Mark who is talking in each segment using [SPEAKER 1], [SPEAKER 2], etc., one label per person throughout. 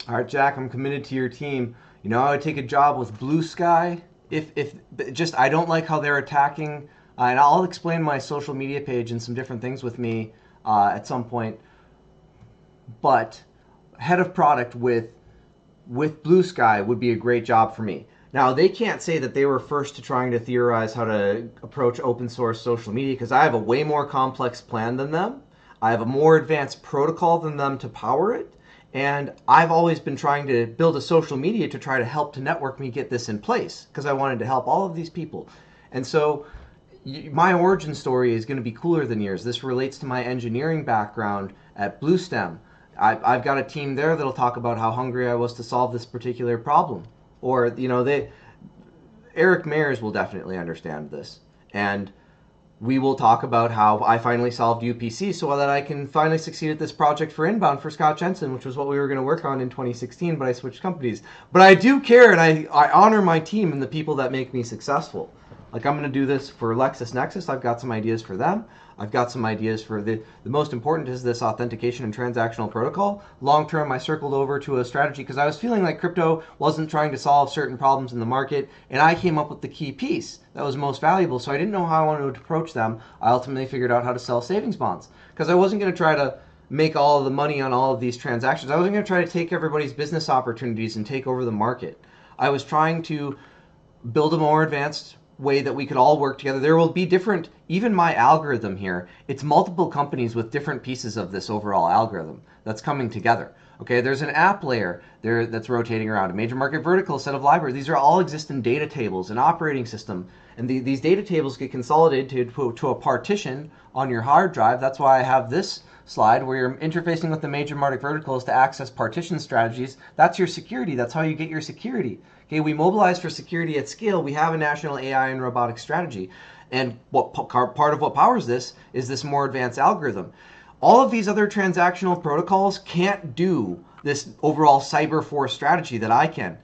[SPEAKER 1] All right, Jack, I'm committed to your team. You know, I would take a job with Blue Sky if just I don't like how they're attacking. And I'll explain my social media page and some different things with me at some point. But head of product with Blue Sky would be a great job for me. Now, they can't say that they were first to trying to theorize how to approach open source social media because I have a way more complex plan than them. I have a more advanced protocol than them to power it. And I've always been trying to build a social media to try to help to network me get this in place because I wanted to help all of these people. And so my origin story is going to be cooler than yours. This relates to my engineering background at Bluestem. I've got a team there that'll talk about how hungry I was to solve this particular problem. Or, you know, Eric Mayers will definitely understand this. And we will talk about how I finally solved UPC so that I can finally succeed at this project for Inbound for Scott Jensen, which was what we were going to work on in 2016, but I switched companies. But I do care, and I honor my team and the people that make me successful. Like, I'm going to do this for LexisNexis. I've got some ideas for them. I've got some ideas for the most important is this authentication and transactional protocol. Long term, I circled over to a strategy because I was feeling like crypto wasn't trying to solve certain problems in the market, and I came up with the key piece that was most valuable. So I didn't know how I wanted to approach them. I ultimately figured out how to sell savings bonds because I wasn't going to try to make all of the money on all of these transactions. I wasn't going to try to take everybody's business opportunities and take over the market. I was trying to build a more advanced way that we could all work together. There will be different, even my algorithm here, it's multiple companies with different pieces of this overall algorithm that's coming together. Okay, there's an app layer there that's rotating around, a major market vertical, set of libraries. These are all existing data tables, an operating system. And these data tables get consolidated to a partition on your hard drive. That's why I have this slide where you're interfacing with the major market verticals to access partition strategies. That's your security. That's how you get your security. Okay, we mobilize for security at scale. We have a national AI and robotics strategy. And part of what powers this is this more advanced algorithm. All of these other transactional protocols can't do this overall cyber force strategy that I can.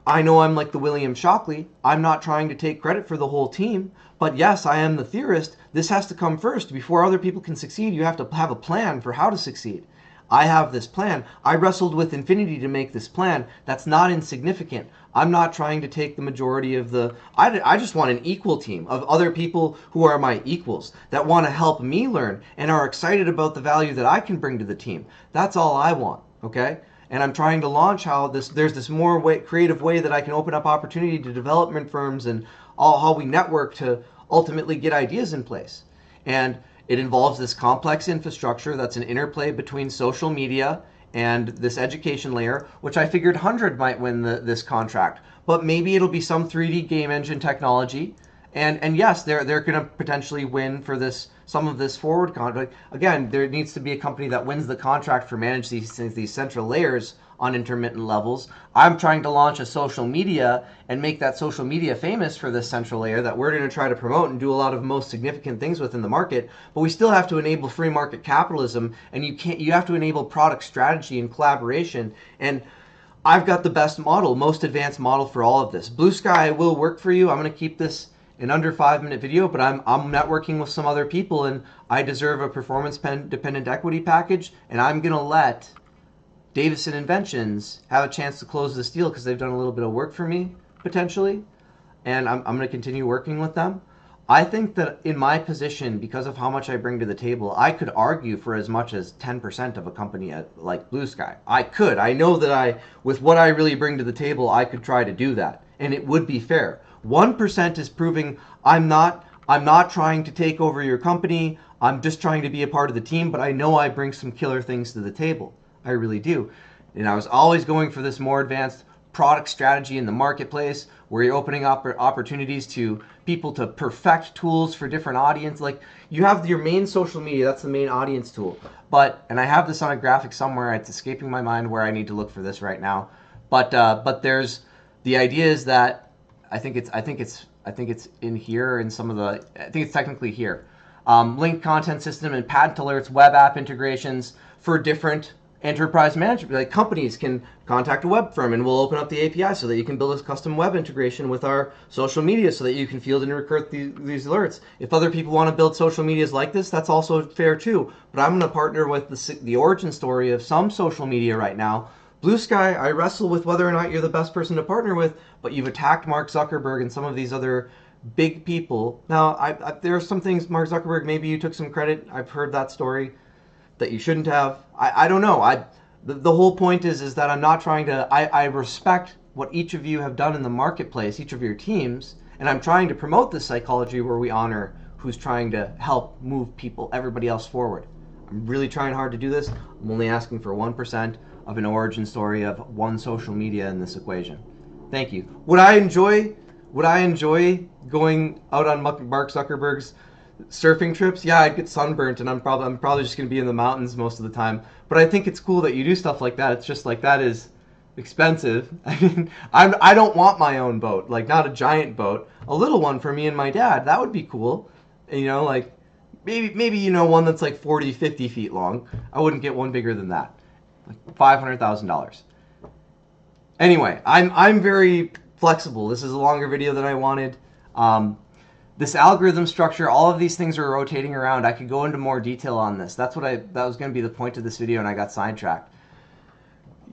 [SPEAKER 1] I know I'm like the William Shockley. I'm not trying to take credit for the whole team, but yes, I am the theorist. This has to come first. Before other people can succeed, you have to have a plan for how to succeed. I have this plan. I wrestled with Infinity to make this plan. That's not insignificant. I'm not trying to take the majority of the... I just want an equal team of other people who are my equals that want to help me learn and are excited about the value that I can bring to the team. That's all I want, okay? And I'm trying to launch how there's this more creative way that I can open up opportunity to development firms and all how we network to ultimately get ideas in place. And it involves this complex infrastructure that's an interplay between social media and this education layer, which I figured 100 might win this contract. But maybe it'll be some 3D game engine technology. And yes, they're going to potentially win for this some of this forward contract. Again, there needs to be a company that wins the contract for manage these central layers on intermittent levels. I'm trying to launch a social media and make that social media famous for this central layer that we're going to try to promote and do a lot of most significant things within the market. But we still have to enable free market capitalism, and you have to enable product strategy and collaboration. And I've got the best model, most advanced model for all of this. Blue Sky will work for you. I'm going to keep this an under 5-minute video, but I'm networking with some other people, and I deserve a performance dependent equity package, and I'm going to let Davison Inventions have a chance to close this deal because they've done a little bit of work for me, potentially, and I'm going to continue working with them. I think that in my position, because of how much I bring to the table, I could argue for as much as 10% of a company like Blue Sky. I could. I know that with what I really bring to the table, I could try to do that, and it would be fair. 1% is proving I'm not trying to take over your company. I'm just trying to be a part of the team, but I know I bring some killer things to the table. I really do. And I was always going for this more advanced product strategy in the marketplace where you're opening up opportunities to people to perfect tools for different audience. Like you have your main social media, that's the main audience tool. And I have this on a graphic somewhere, it's escaping my mind where I need to look for this right now. But there's, the idea is that I think it's in here in some of the, I think it's technically here. Linked content system and patent alerts, web app integrations for different enterprise management. Like companies can contact a web firm and we'll open up the API so that you can build a custom web integration with our social media so that you can field and recruit these alerts. If other people want to build social medias like this, that's also fair too. But I'm going to partner with the origin story of some social media right now Blue Sky, I wrestle with whether or not you're the best person to partner with, but you've attacked Mark Zuckerberg and some of these other big people. Now, there are some things, Mark Zuckerberg, maybe you took some credit. I've heard that story that you shouldn't have. I don't know. The whole point is that I'm not trying to, I respect what each of you have done in the marketplace, each of your teams, and I'm trying to promote this psychology where we honor who's trying to help move people, everybody else forward. I'm really trying hard to do this. I'm only asking for 1% of an origin story of one social media in this equation. Thank you. Would I enjoy going out on Mark Zuckerberg's surfing trips? Yeah, I'd get sunburnt, and I'm probably just going to be in the mountains most of the time. But I think it's cool that you do stuff like that. It's just like that is expensive. I mean, I don't want my own boat, like not a giant boat, a little one for me and my dad. That would be cool. You know, like maybe you know, one that's like 40, 50 feet long. I wouldn't get one bigger than that. Like $500,000. Anyway, I'm very flexible. This is a longer video than I wanted. This algorithm structure, all of these things are rotating around. I could go into more detail on this. That was going to be the point of this video, and I got sidetracked.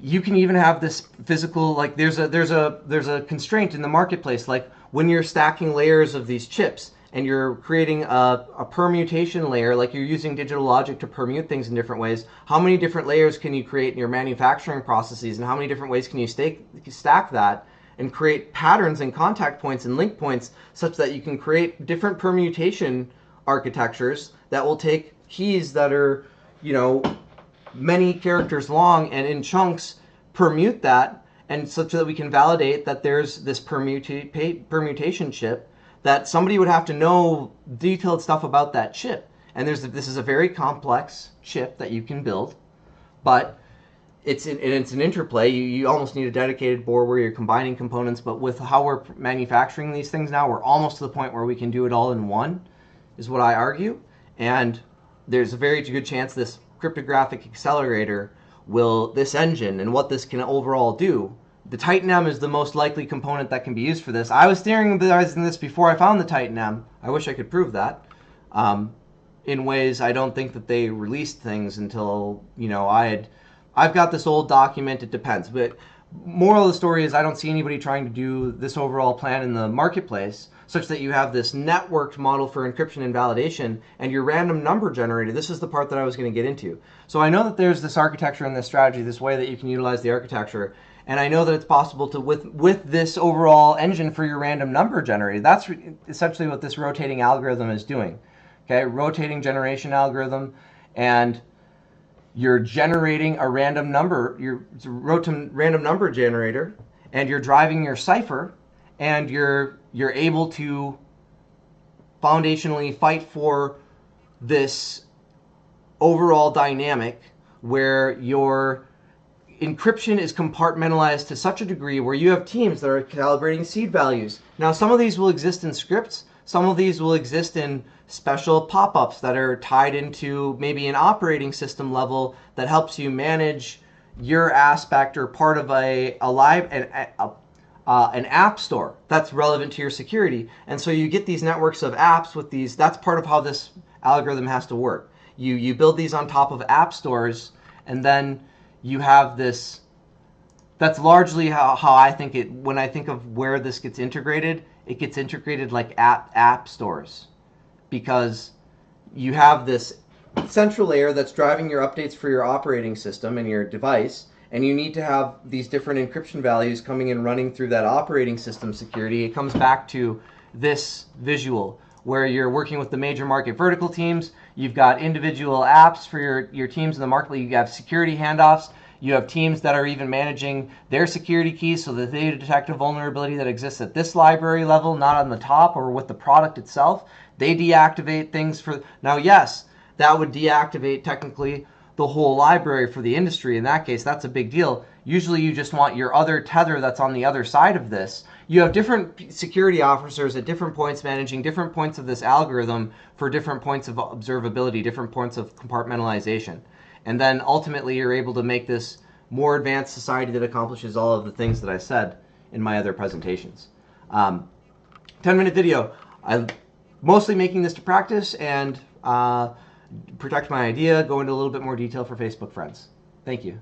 [SPEAKER 1] You can even have this physical, like there's a constraint in the marketplace, like when you're stacking layers of these chips and you're creating a permutation layer, like you're using digital logic to permute things in different ways. How many different layers can you create in your manufacturing processes, and how many different ways can you stack that and create patterns and contact points and link points such that you can create different permutation architectures that will take keys that are, you know, many characters long and in chunks permute that, and such that we can validate that there's this permutation chip, that somebody would have to know detailed stuff about that chip. And this is a very complex chip that you can build, but it's an interplay. You almost need a dedicated board where you're combining components, but with how we're manufacturing these things now, we're almost to the point where we can do it all in one, is what I argue. And there's a very good chance this cryptographic accelerator this engine and what this can overall do. The Titan M is the most likely component that can be used for this. I was theorizing this before I found the Titan M. I wish I could prove that. In ways I don't think that they released things until, you know, I've got this old document. It depends. But moral of the story is I don't see anybody trying to do this overall plan in the marketplace such that you have this networked model for encryption and validation and your random number generator. This is the part that I was going to get into. So I know that there's this architecture and this strategy, this way that you can utilize the architecture. And I know that it's possible to, with this overall engine for your random number generator, that's essentially what this rotating algorithm is doing. Okay, rotating generation algorithm, and you're generating a random number, random number generator, and you're driving your cipher, and you're able to foundationally fight for this overall dynamic where your encryption is compartmentalized to such a degree where you have teams that are calibrating seed values. Now, some of these will exist in scripts. Some of these will exist in special pop-ups that are tied into maybe an operating system level that helps you manage your aspect or part of an app store that's relevant to your security. And so you get these networks of apps with these. That's part of how this algorithm has to work. You build these on top of app stores, and then you have this. That's largely how I think it. When I think of where this gets integrated, it gets integrated like app stores, because you have this central layer that's driving your updates for your operating system and your device, and you need to have these different encryption values coming and running through that operating system security. It comes back to this visual where you're working with the major market vertical teams. You've got individual apps for your teams in the market. You have security handoffs. You have teams that are even managing their security keys so that they detect a vulnerability that exists at this library level, not on the top or with the product itself. They deactivate things for... Now, yes, that would deactivate technically the whole library for the industry. In that case, that's a big deal. Usually you just want your other tether that's on the other side of this. You have different security officers at different points managing different points of this algorithm for different points of observability, different points of compartmentalization. And then ultimately you're able to make this more advanced society that accomplishes all of the things that I said in my other presentations. 10-minute video. I'm mostly making this to practice and protect my idea, go into a little bit more detail for Facebook friends. Thank you.